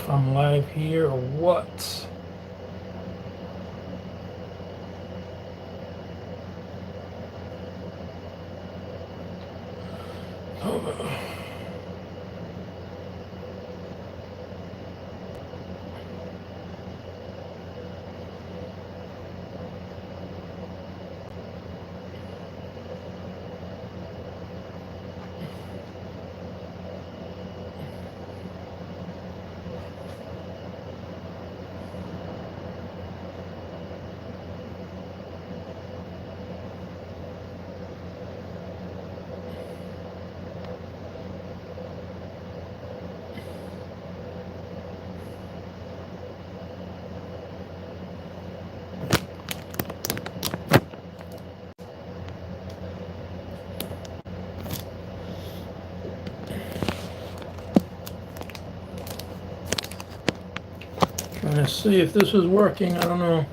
if I'm live here or what. Trying to see if this is working. I don't know.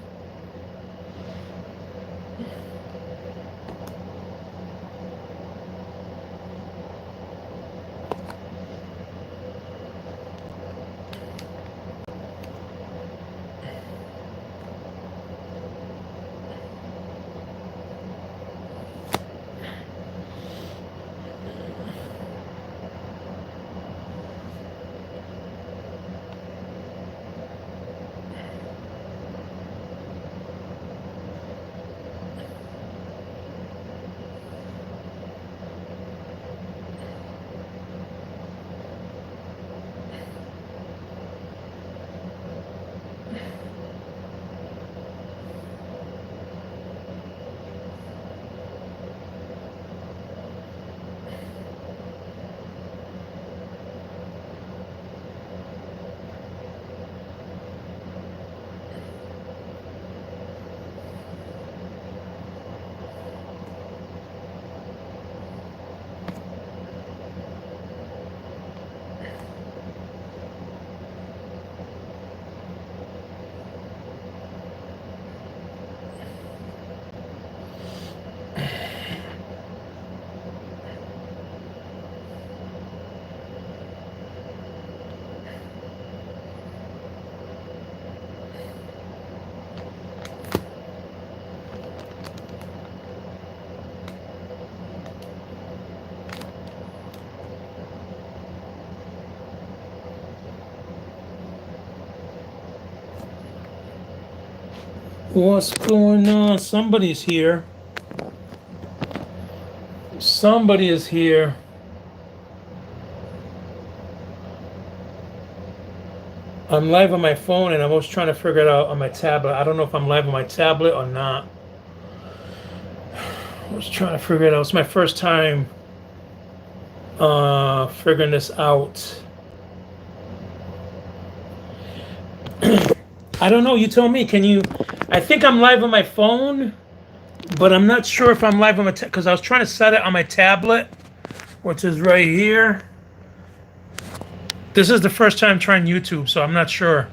What's going on? Somebody's here. Somebody is here. I'm live on my phone and I was trying to figure it out on my tablet. I don't know if I'm live on my tablet or not. I was trying to figure it out. It's my first time figuring this out. I don't know. You tell me. Can you? I think I'm live on my phone, but I'm not sure if I'm live on my because I was trying to set it on my tablet, which is right here. This is the first time trying YouTube, so I'm not sure.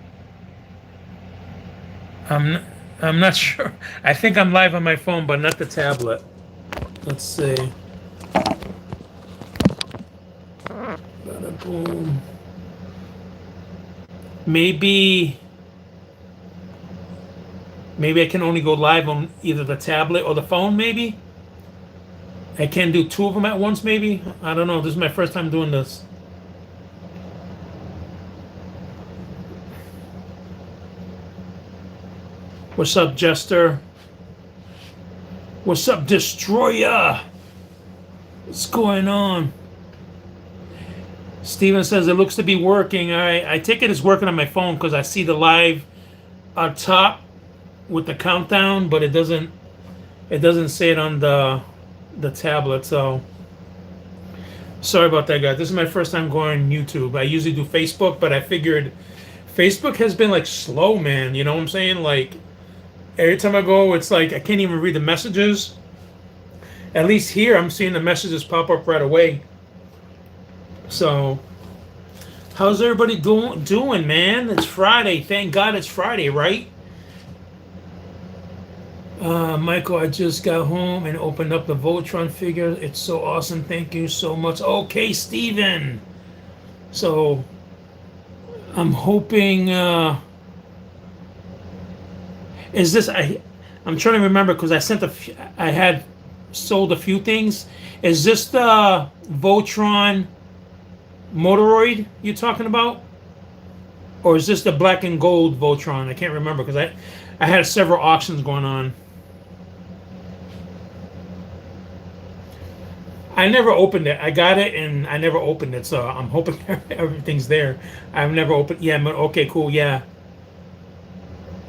I'm not sure. I think I'm live on my phone, but not the tablet. Let's see. Bada boom. Maybe I can only go live on either the tablet or the phone, maybe. I can do two of them at once, maybe. I don't know. This is my first time doing this. What's up, Jester? What's up, Destroyer? What's going on? Steven says it looks to be working. All right, I take it it's working on my phone because I see the live on top with the countdown, but it doesn't say it on the tablet. So sorry about that, guys. This is my first time going on YouTube. I usually do Facebook, but I figured Facebook has been like slow, man. You know what I'm saying? Like every time I go, it's like I can't even read the messages. At least here, I'm seeing the messages pop up right away. So, how's everybody doing, man? It's Friday. Thank God it's Friday, right? Michael, I just got home and opened up the Voltron figure. It's so awesome. Thank you so much. Okay, Steven. So, I'm hoping. Is this I? I'm trying to remember because I sent I had sold a few things. Is this the Voltron Motoroid you're talking about, or is this the black and gold Voltron? I can't remember because I had several auctions going on. I never opened it. I got it and I never opened it, so I'm hoping everything's there. I've never opened. Yeah, okay, cool. Yeah,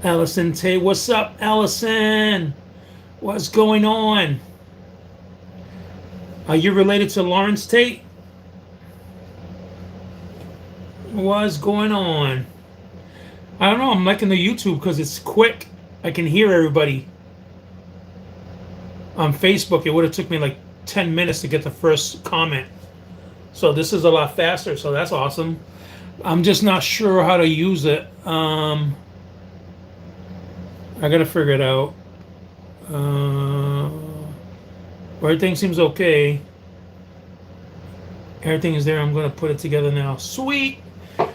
Allison Tay, what's up, Allison? What's going on? Are you related to Lawrence Tate? What's going on? I don't know. I'm liking the YouTube because it's quick. I can hear everybody. On Facebook, it would have took me like 10 minutes to get the first comment. So this is a lot faster. So that's awesome. I'm just not sure how to use it. I gotta figure it out. Everything seems okay. Everything is there. I'm gonna put it together now. Sweet.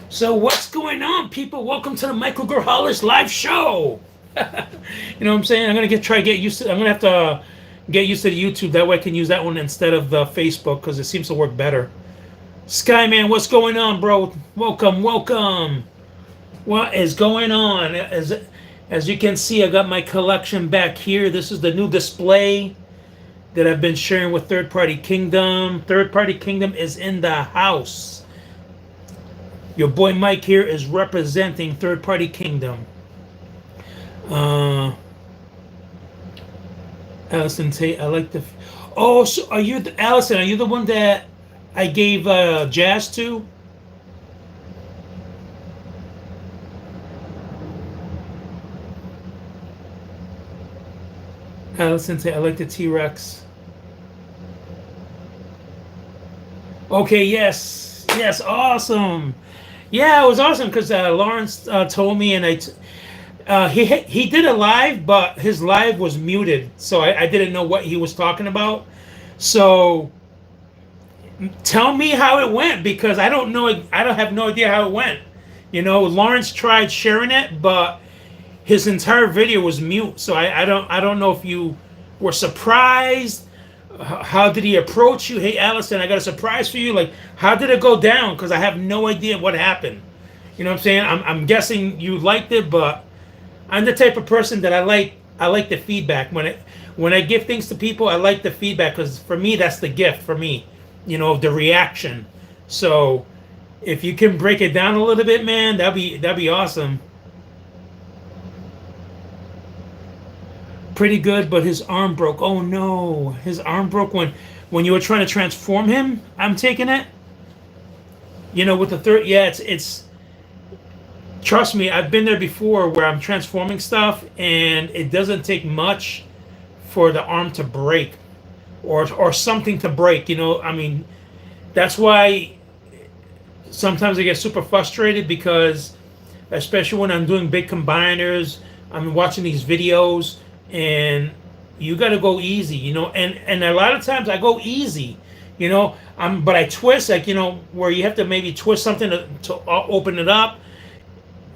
So what's going on, people? Welcome to the Michael Grajales live show. You know what I'm saying? I'm gonna try to get used to. I'm gonna have to get used to the YouTube. That way I can use that one instead of the Facebook because it seems to work better. Skyman, what's going on, bro? Welcome, welcome. What is going on? As you can see, I got my collection back here. This is the new display that I've been sharing with Third Party Kingdom. Third Party Kingdom is in the house. Your boy Mike here is representing Third Party Kingdom. Allison Tate, I like the. Oh, so are you Allison? Are you the one that I gave jazz to? Allison Tate, I like the T-Rex. Okay, yes, yes, awesome. Yeah, it was awesome because Lawrence told me, and he did a live, but his live was muted, so I didn't know what he was talking about. So tell me how it went because I don't know. I don't have no idea how it went. You know, Lawrence tried sharing it, but his entire video was mute. So I don't know if you were surprised. How did he approach you? Hey, Allison, I got a surprise for you. Like, how did it go down? Because I have no idea what happened. You know what I'm saying? I'm guessing you liked it, but I'm the type of person that I like the feedback. When I give things to people, I like the feedback because for me that's the gift for me. You know, the reaction. So if you can break it down a little bit, man, that'd be awesome. Pretty good, but his arm broke. Oh no, his arm broke when you were trying to transform him. I'm taking it. You know, with the third, yeah, it's. Trust me, I've been there before where I'm transforming stuff, and it doesn't take much for the arm to break, or something to break. You know, I mean, that's why sometimes I get super frustrated because, especially when I'm doing big combiners, I'm watching these videos. And you got to go easy, you know, and a lot of times I go easy, you know, but I twist, like, you know, where you have to maybe twist something to open it up.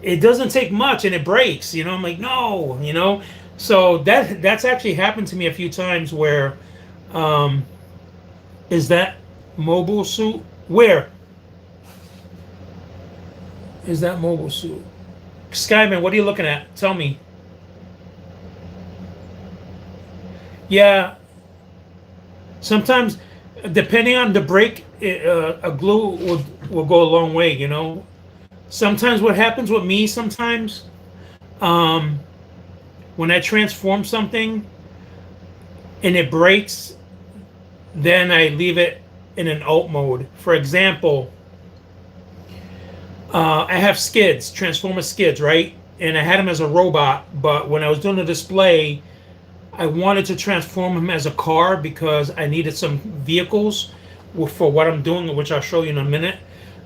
It doesn't take much and it breaks, you know. I'm like, no, you know. So that's actually happened to me a few times where is that mobile suit? Where is that mobile suit? Skyman, what are you looking at? Tell me. Yeah, sometimes depending on the break, a glue will go a long way. You know, sometimes what happens with me sometimes, when I transform something and it breaks, then I leave it in an alt mode. For example, I have skids, Transformer skids, right? And I had them as a robot, but when I was doing the display, I wanted to transform him as a car because I needed some vehicles for what I'm doing, which I'll show you in a minute.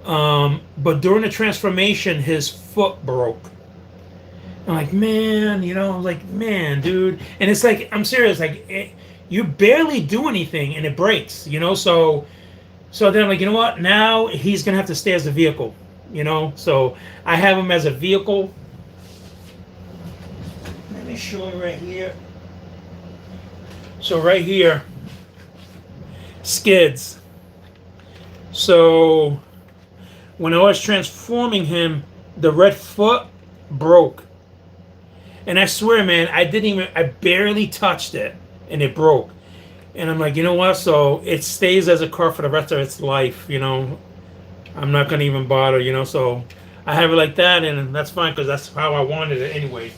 But during the transformation, his foot broke. I'm like, man, you know, I'm like, man, dude. And it's like, I'm serious, like, you barely do anything and it breaks, you know? So then I'm like, you know what? Now he's going to have to stay as a vehicle. you know. So I have them as a vehicle. Let me show you right here. So right here, skids. So when I was transforming him, the red foot broke. And I swear, man, I barely touched it and it broke. And I'm like, you know what? So it stays as a car for the rest of its life, you know. I'm not going to even bother, you know. So I have it like that, and that's fine because that's how I wanted it anyway.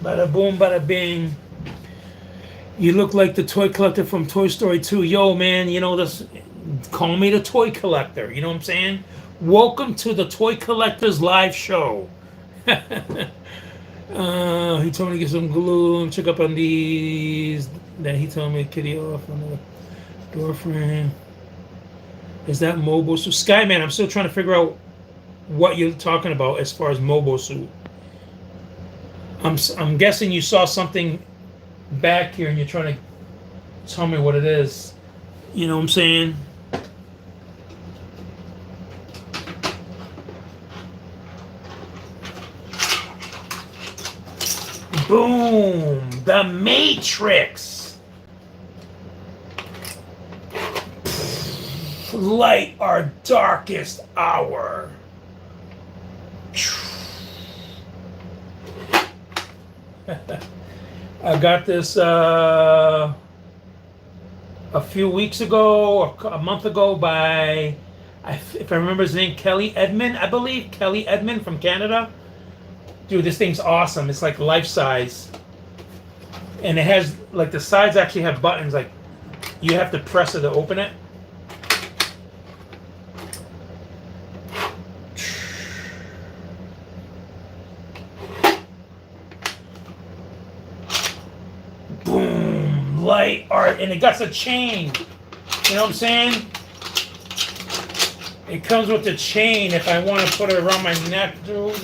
Bada boom, bada bing. You look like the toy collector from Toy Story 2. Yo, man, you know this. Call me the toy collector. You know what I'm saying? Welcome to the Toy Collectors live show. He told me to get some glue and check up on these. Then he told me to kitty off on the door frame. Is that mobile suit? Skyman, I'm still trying to figure out what you're talking about as far as mobile suit. I'm guessing you saw something back here and you're trying to tell me what it is. You know what I'm saying? Boom! The Matrix! Light our darkest hour. I got this a few weeks ago, a month ago, by, if I remember his name, Kelly Edmond, I believe. Kelly Edmond from Canada. Dude, this thing's awesome. It's like life size. And it has, like, the sides actually have buttons. Like, you have to press it to open it. Boom. Light art. And it got a chain. You know what I'm saying? It comes with the chain if I want to put it around my neck, dude.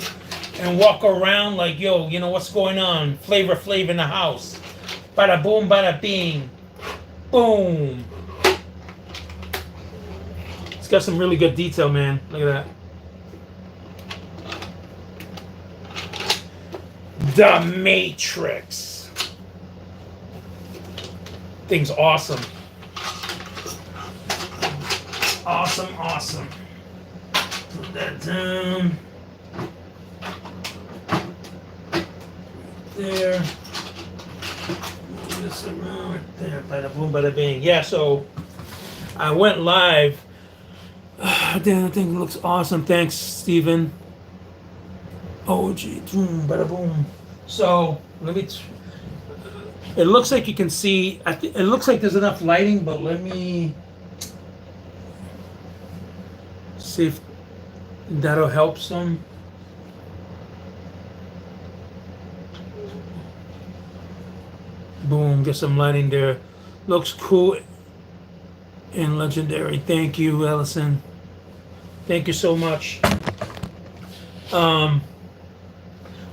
And walk around like, yo, you know what's going on? Flavor Flav in the house. Bada boom, bada bing. Boom. It's got some really good detail, man. Look at that. The Matrix. Thing's awesome. Awesome, awesome. Put that down. There. Move this around right there. Bada boom, bada bing. Yeah, so I went live. Damn, that thing looks awesome. Thanks, Steven. Oh, gee. Boom, bada boom. So, let me. It looks like you can see. It looks like there's enough lighting, but let me see if that'll help some. Boom, get some lighting there. Looks cool and legendary. Thank you, Ellison. Thank you so much. Well,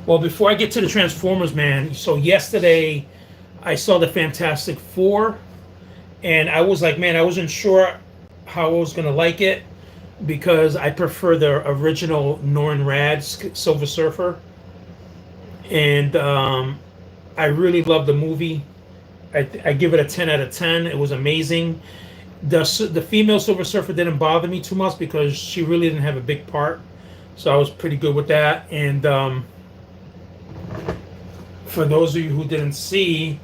before I get to the Transformers, man, so yesterday I saw the Fantastic Four, and I was like, man, I wasn't sure how I was gonna like it because I prefer the original Norrin Radd Silver Surfer, and I really love the movie. I give it a 10 out of 10. It was amazing. The female Silver Surfer didn't bother me too much because she really didn't have a big part, so I was pretty good with that. And for those of you who didn't see,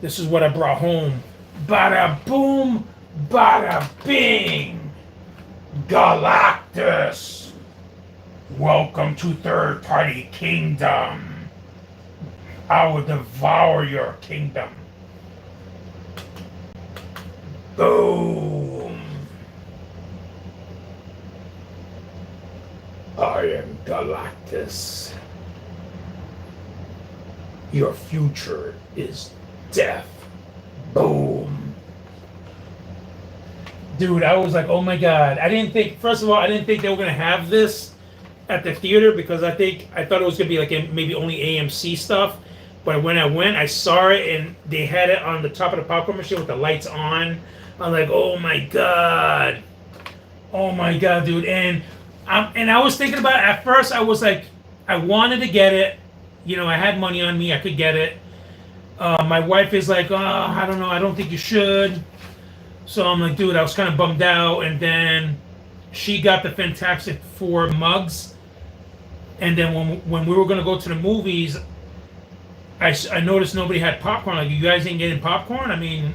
this is what I brought home. Bada boom, bada bing. Galactus. Welcome to Third Party Kingdom. I will devour your kingdom. Boom. I am Galactus. Your future is death. Boom. Dude, I was like, oh my God. First of all, I didn't think they were going to have this at the theater because I thought it was going to be like maybe only AMC stuff. But when I went, I saw it and they had it on the top of the popcorn machine with the lights on. I'm like, oh my god, oh my god, dude. And I was thinking about it. At first. I was like, I wanted to get it. You know, I had money on me. I could get it. My wife is like, oh, I don't know. I don't think you should. So I'm like, dude, I was kind of bummed out. And then she got the Fantastic Four mugs. And then when we were gonna go to the movies, I noticed nobody had popcorn. Like, you guys ain't getting popcorn? I mean,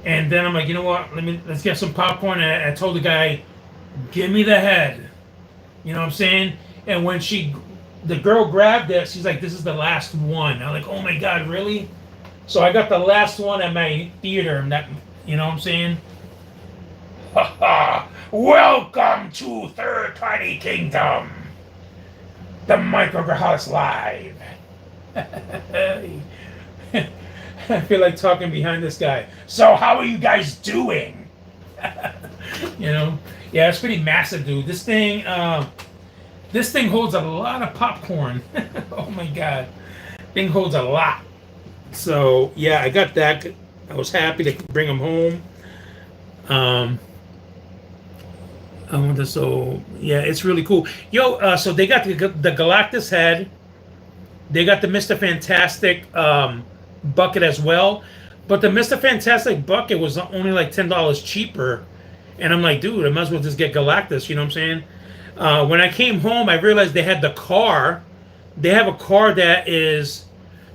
and then I'm like, you know what? Let's get some popcorn. And I told the guy, give me the head. You know what I'm saying? And when the girl grabbed it, she's like, this is the last one. I'm like, oh my god, really? So I got the last one at my theater. And that, you know what I'm saying? Ha ha! Welcome to Third Party Kingdom. The Micro Grajales Live. I feel like talking behind this guy. So how are you guys doing? You know? Yeah, it's pretty massive, dude. This thing holds a lot of popcorn. Oh my god. Thing holds a lot. So yeah, I got that. I was happy to bring them home. So yeah, it's really cool. Yo, so they got the Galactus head. They got the Mr. Fantastic bucket as well. But the Mr. Fantastic bucket was only like $10 cheaper. And I'm like, dude, I might as well just get Galactus, you know what I'm saying? When I came home, I realized they had the car. They have a car that is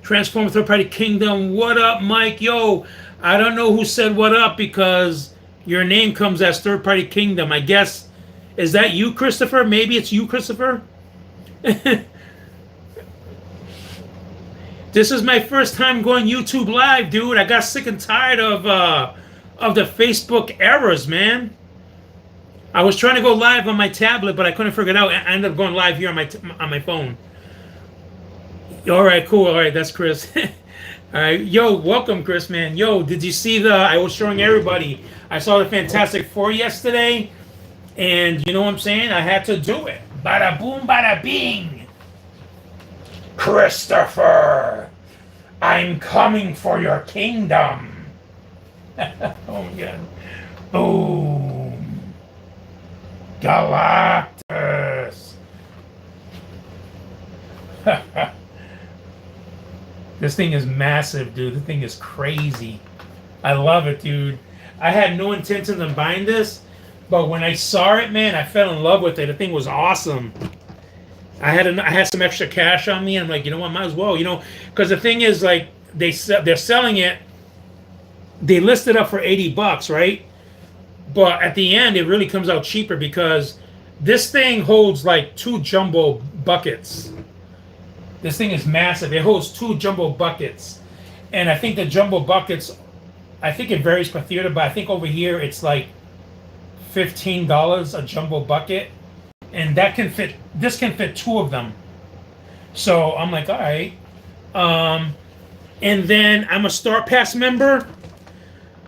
Transformer Third Party Kingdom. What up, Mike? Yo, I don't know who said what up because your name comes as Third Party Kingdom. I guess, is that you, Christopher? Maybe it's you, Christopher? This is my first time going YouTube Live, dude. I got sick and tired of the Facebook errors, man. I was trying to go live on my tablet, but I couldn't figure it out. I ended up going live here on my phone. All right, cool. All right, that's Chris. All right, yo, welcome, Chris, man. Yo, did you see I was showing everybody. I saw the Fantastic Four yesterday, and you know what I'm saying? I had to do it. Bada boom, bada bing. Christopher, I'm coming for your kingdom. Oh my god. Boom. Galactus. This thing is massive, dude. This thing is crazy. I love it, dude. I had no intentions of buying this, but when I saw it, man, I fell in love with it. The thing was awesome. I had some extra cash on me. And I'm like, you know what, might as well, you know, because the thing is, like, they're selling it. They list it up for $80, right? But at the end, it really comes out cheaper because this thing holds like 2 jumbo buckets. This thing is massive. It holds 2 jumbo buckets, and I think the jumbo buckets, I think it varies per theater, but I think over here it's like $15 a jumbo bucket. And this can fit 2 of them. So I'm like, all right. And then I'm a Star Pass member.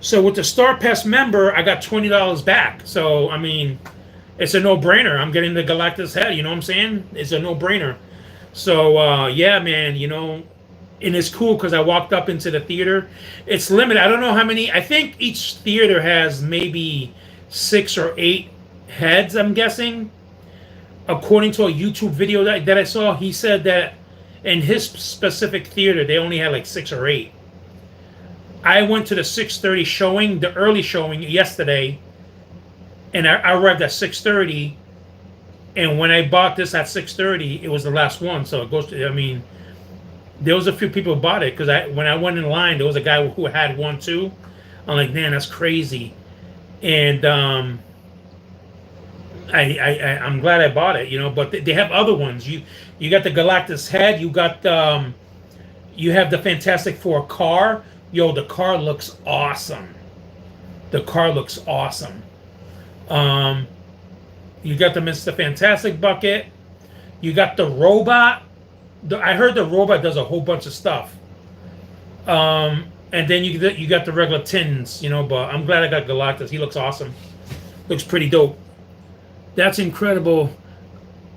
So with the Star Pass member, I got $20 back. So, I mean, it's a no-brainer. I'm getting the Galactus head, you know what I'm saying? It's a no-brainer. So, yeah, man, you know, and it's cool because I walked up into the theater. It's limited. I don't know how many. I think each theater has maybe 6 or 8 heads, I'm guessing. According to a YouTube video that I saw, he said that in his specific theater, they only had like 6 or 8. I went to the 6:30 showing, the early showing yesterday, and I arrived at 6:30. And when I bought this at 6:30, it was the last one. So it goes to, I mean, there was a few people who bought it because when I went in line, there was a guy who had one too. I'm like, man, that's crazy. And I'm glad I bought it, you know. But they have other ones. You got the Galactus head. You got you have the Fantastic Four car. Yo, the car looks awesome. The car looks awesome. You got the Mr. Fantastic bucket. You got the robot. I heard the robot does a whole bunch of stuff. And then you got the regular tins, you know. But I'm glad I got Galactus. He looks awesome. Looks pretty dope. That's incredible.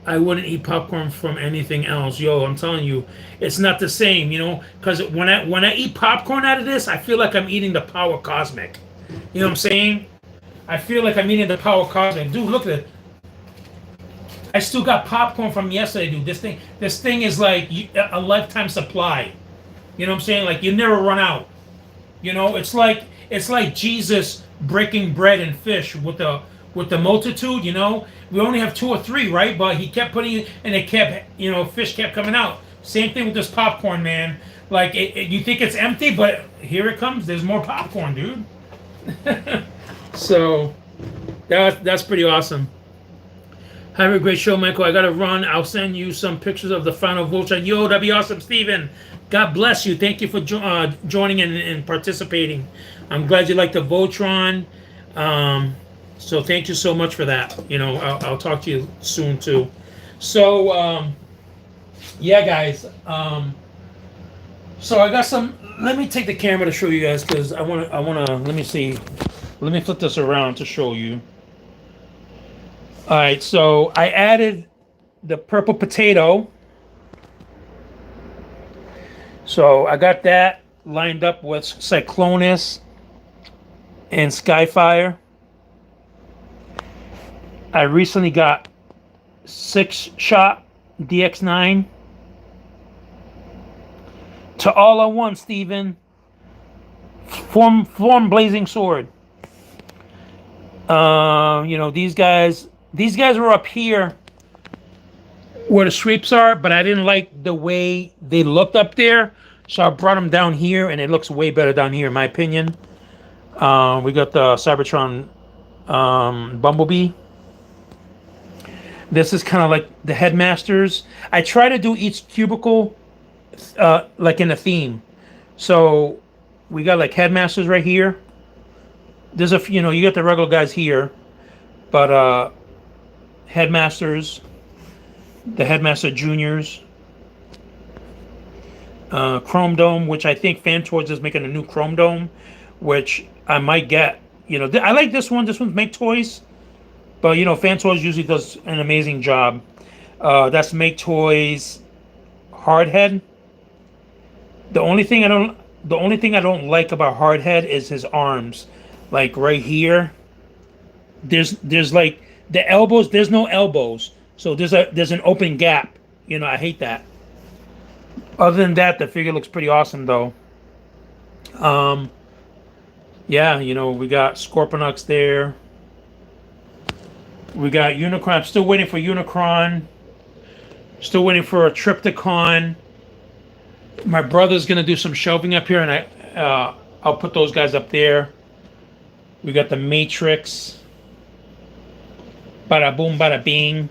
I wouldn't eat popcorn from anything else. Yo, I'm telling you, it's not the same, you know. Because when I eat popcorn out of this, I feel like I'm eating the Power Cosmic. You know what I'm saying? I feel like I'm eating the power cosmic. Dude, look at it. I still got popcorn from yesterday, dude. This thing is like a lifetime supply. You know what I'm saying? Like you never run out. You know, it's like Jesus breaking bread and fish with the multitude. You know, we only have two or three, right? But he kept putting it, and it kept, fish kept coming out. Same thing with this popcorn, man. Like you think it's empty, but here it comes. There's more popcorn, dude. So that's pretty awesome. Have a great show, Michael. I gotta run. I'll send you some pictures of the final Voltron. Yo, that'd be awesome, Steven. God bless you. Thank you for joining and participating. I'm glad you like the Voltron. So thank you so much for that. I'll talk to you soon too. So yeah, guys. So I got some. Let me take the camera to show you guys because I wanna. Let me see. Let me flip this around to show you. All right, so I added the purple potato. So I got that lined up with Cyclonus and Skyfire. I recently got 6-shot DX9. To all I want, Steven. Form blazing sword. These guys were up here where the sweeps are, but I didn't like the way they looked up there, so I brought them down here, and it looks way better down here, in my opinion. We got the Cybertron Bumblebee. This is kind of like the headmasters. I try to do each cubicle like in a theme. So we got like headmasters right here. There's you got the regular guys here, but headmasters, the headmaster juniors, Chrome Dome, which I think Fantoys is making a new Chrome Dome, which I might get. I like this one. This one's Make Toys, but Fantoys usually does an amazing job. That's Make Toys Hardhead. The only thing I don't like about Hardhead is his arms. Like right here, there's like the elbows. There's no elbows, so there's an open gap. I hate that. Other than that, the figure looks pretty awesome, though. Yeah, we got Scorponux there. We got Unicron. I'm still waiting for Unicron. Still waiting for a Triptychon. My brother's gonna do some shelving up here, and I'll put those guys up there. We got the Matrix. Bada boom, bada bing.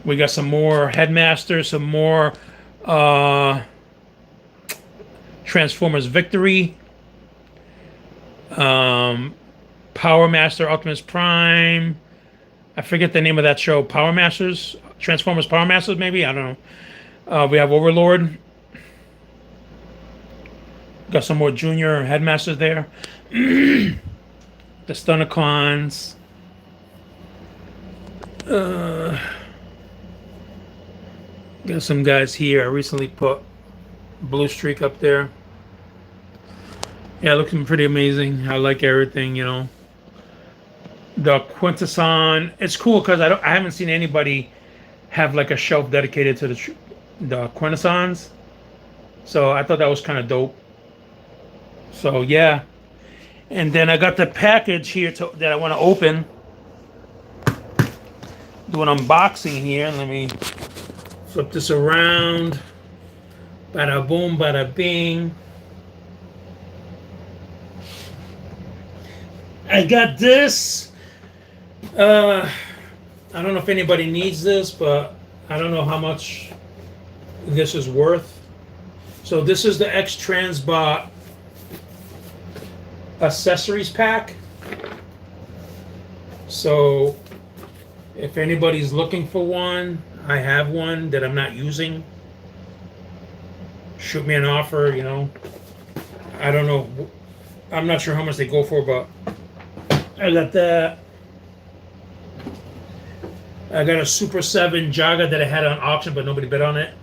We got some more Headmasters, some more Transformers Victory. Power Master Optimus Prime. I forget the name of that show. Power Masters? Transformers Power Masters, maybe? I don't know. We have Overlord. Got some more junior headmasters there. The Stunticons. Got some guys here. I recently put Blue Streak up there. Yeah, looking pretty amazing. I like everything, The Quintesson. It's cool because I haven't seen anybody have like a shelf dedicated to the Quintessons. So I thought that was kind of dope. So yeah, and then I got the package here that I want to open. Do an unboxing here. Let me flip this around. Bada boom, bada bing. I got this. I don't know if anybody needs this, but I don't know how much this is worth. So this is the X-Transbot accessories pack. So if anybody's looking for one, I have one that I'm not using. Shoot me an offer, I don't know. I'm not sure how much they go for, but I got that. I got a Super 7 Jaga that I had on auction, but nobody bid on it.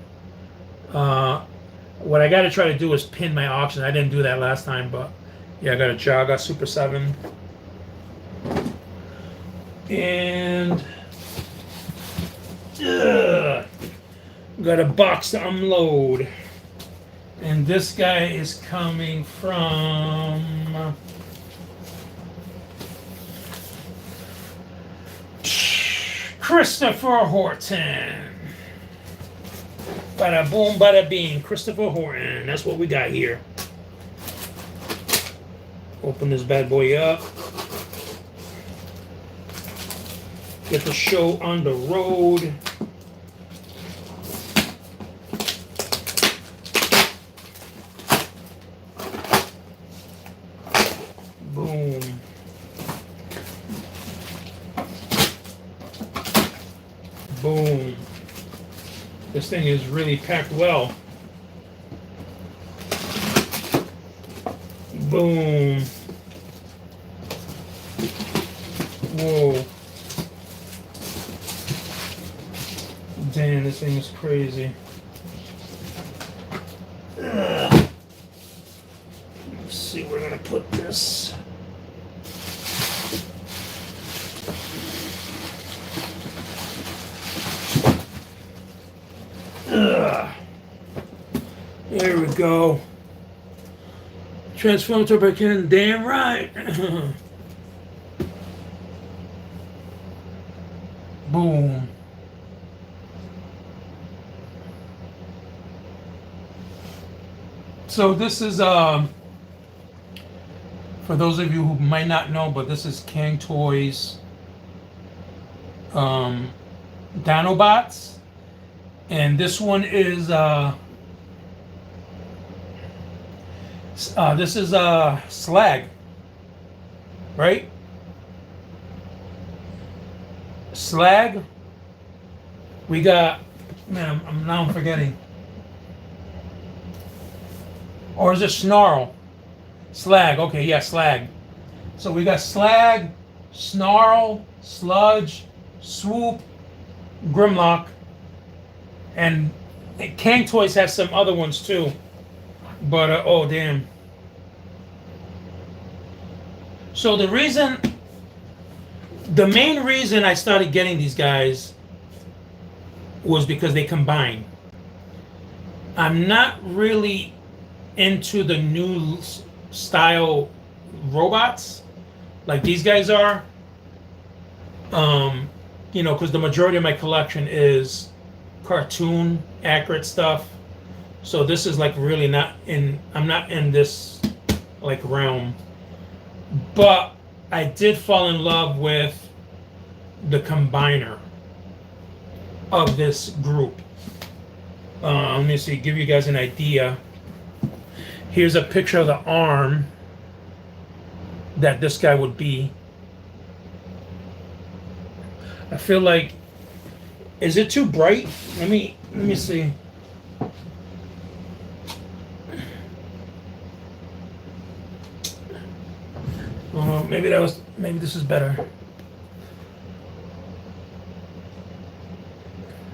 What I got to try to do is pin my auction. I didn't do that last time, but Yeah, I got a Jaga Super 7. And got a box to unload. And this guy is coming from Christopher Horton. Bada boom, bada bing. Christopher Horton. That's what we got here. Open this bad boy up. Get the show on the road. Boom. Boom. This thing is really packed well. Boom. Whoa. Damn, this thing is crazy. Let's see where we're gonna put this. There we go. Transform to a cannon, damn right. Boom. So this is for those of you who might not know, but this is Kang Toys Dinobots, and this one is this is Slag, right? Slag. We got, man, I'm forgetting. Or is it Snarl? Slag. Okay, yeah, Slag. So we got Slag, Snarl, Sludge, Swoop, Grimlock, and Kang Toys has some other ones too. But oh damn. So the main reason I started getting these guys was because they combine. I'm not really into the new style robots like these guys are. You know, because the majority of my collection is cartoon accurate stuff. So this is like really not in, I'm not in this like realm. But I did fall in love with the combiner of this group. Let me see, give you guys an idea. Here's a picture of the arm that this guy would be. I feel like, is it too bright? Let me see. Oh, maybe this is better.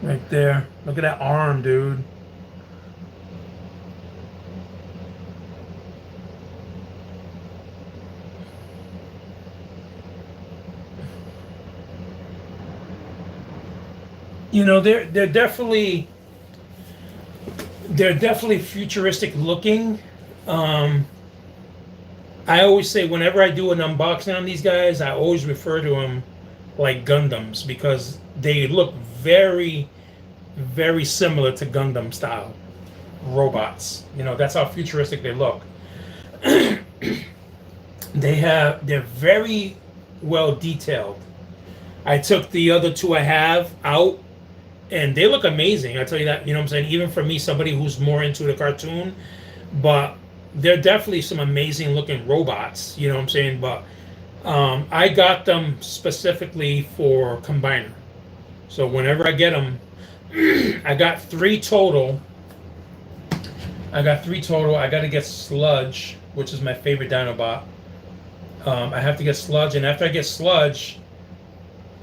Right there. Look at that arm, dude. You know, they're definitely futuristic looking. I always say whenever I do an unboxing on these guys, I always refer to them like Gundams because they look very, very similar to Gundam style robots. You know, that's how futuristic they look. They're very well detailed. I took the other two I have out, and they look amazing. I tell you that, you know what I'm saying? Even for me, somebody who's more into the cartoon, but they're definitely some amazing looking robots, you know what I'm saying? But I got them specifically for Combiner. So whenever I get them, I got three total. I got to get Sludge, which is my favorite Dinobot. I have to get Sludge, and after I get Sludge,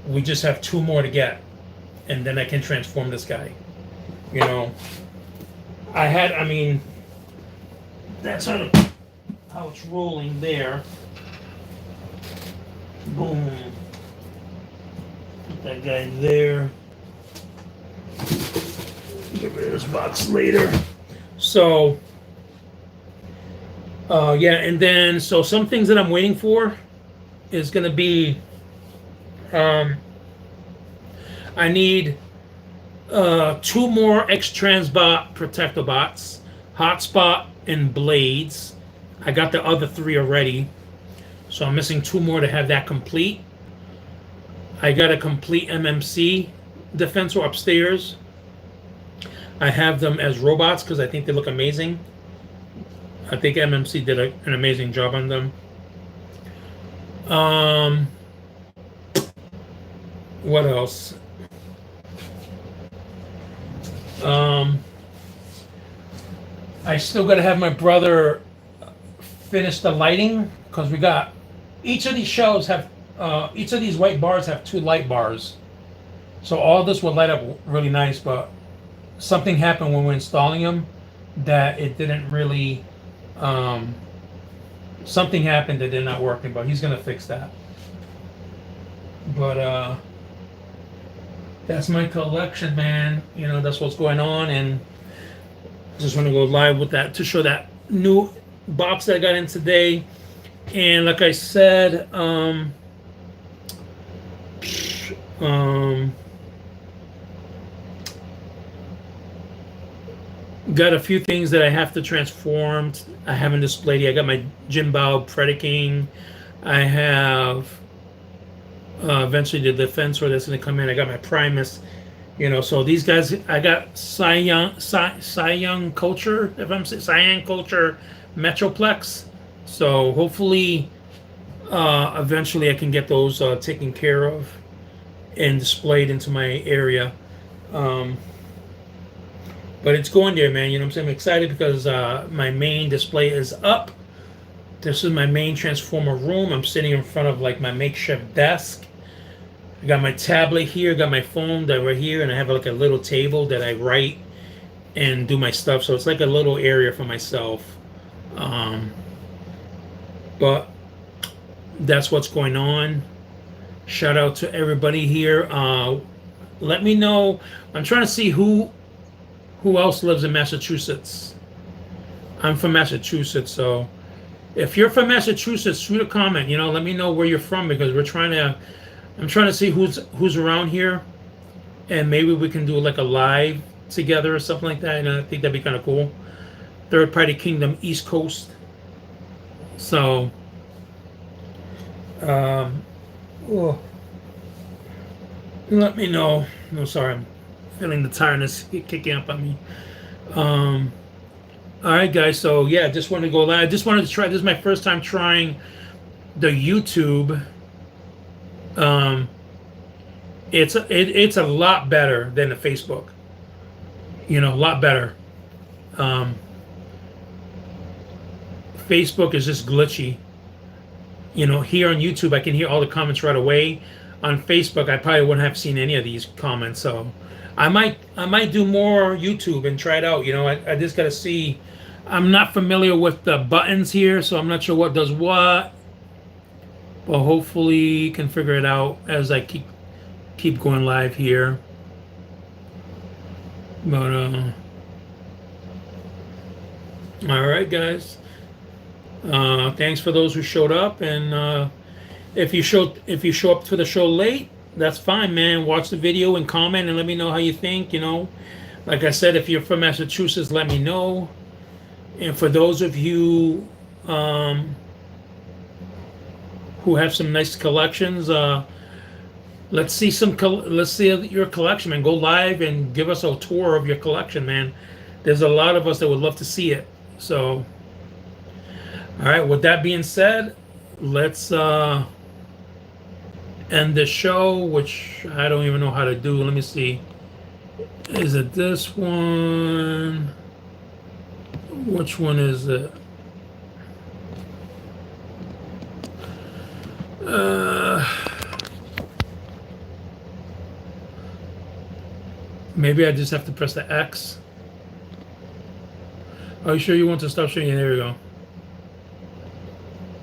we just have two more to get, and then I can transform this guy. You know, that's how how it's rolling there. Boom. Put that guy there. Get rid of this box later. So, yeah, and then so some things that I'm waiting for is going to be, I need 2 more X-Transbot protector bots, hotspot and blades. I got the other 3 already, so I'm missing 2 more to have that complete. I got a complete MMC defensor upstairs. I have them as robots because I think they look amazing. I think MMC did an amazing job on them. What else? I still got to have my brother finish the lighting because we got each of these shelves have each of these white bars have 2 light bars, so all this will light up really nice. But something happened when we were installing them that it didn't really. Something happened that they're not working, but he's gonna fix that. But that's my collection, man. You know, that's what's going on, and just want to go live with that to show that new box that I got in today. And like I said, got a few things that I have to transform. I haven't displayed yet. I got my Jinbao Predaking. I have eventually the Defensor that's going to come in. I got my Primus. You know, so these guys, I got Cyan Culture, if I'm saying Cyan Culture Metroplex. So hopefully, eventually I can get those taken care of and displayed into my area. But it's going there, man. You know what I'm saying? I'm excited because my main display is up. This is my main transformer room. I'm sitting in front of like my makeshift desk. I got my tablet here, got my phone that right here, and I have like a little table that I write and do my stuff. So it's like a little area for myself. But that's what's going on. Shout out to everybody here. Let me know. I'm trying to see who else lives in Massachusetts. I'm from Massachusetts, so if you're from Massachusetts, shoot a comment. You know, let me know where you're from because I'm trying to see who's around here, and maybe we can do like a live together or something like that. And I think that'd be kind of cool. Third Party Kingdom East Coast. So, let me know. No, sorry, I'm feeling the tiredness kicking up on me. All right, guys. So yeah, just wanted to go live. I just wanted to try. This is my first time trying the YouTube. It's a lot better than the Facebook. You know, a lot better. Facebook is just glitchy. You know, here on YouTube, I can hear all the comments right away. On Facebook, I probably wouldn't have seen any of these comments. So, I might do more YouTube and try it out. You know, I just gotta see. I'm not familiar with the buttons here, so I'm not sure what does what. But hopefully can figure it out as I keep going live here. But all right, guys. Thanks for those who showed up, and if you show up to the show late, that's fine, man. Watch the video and comment and let me know how you think. You know, like I said, if you're from Massachusetts, let me know. And for those of you who have some nice collections, let's see your collection, man. Go live and give us a tour of your collection, man. There's a lot of us that would love to see it. So, all right. With that being said, let's end the show, which I don't even know how to do. Let me see. Is it this one? Which one is it? Maybe I just have to press the X. Are you sure you want to stop sharing? There we go.